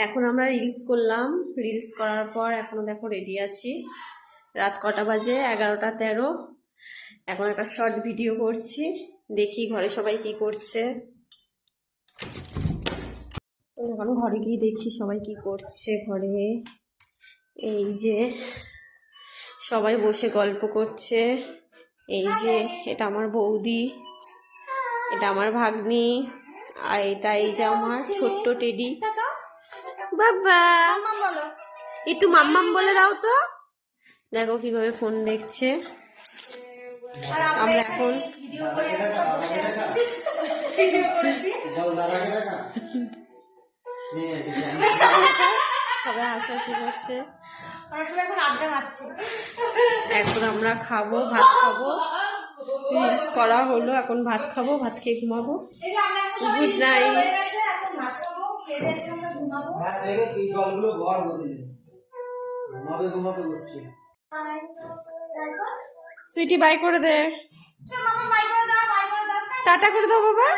এখন আমরা রিলস করলাম, রিলস করার পর এখনো দেখো রেডি আছি। রাত কটা বাজে? 11টা 13। এখন একটা শর্ট ভিডিও করছি, দেখি ঘরে সবাই কি করছে। এখন ঘরে গিয়ে দেখি সবাই কি করছে ঘরে। এই যে সবাই বসে গল্প করছে। এই যে এটা আমার বৌদি, এটা আমার ভাগ্নি, আর এটা এই যে আমার ছোট্ট টেডি। বাবা একটু মাম্মাম বলে দাও তো। দেখো কিভাবে ফোন দেখছে। আমরা এখন সবাই হাসাহাসি করছে। এখন আমরা খাবো, ভাত খাবো। রিলস করা হলো, এখন ভাত খাবো, ভাত খেয়ে ঘুমাবো। Good night. সুইটি বাই করে দে, টাটা করে দাও বাবা।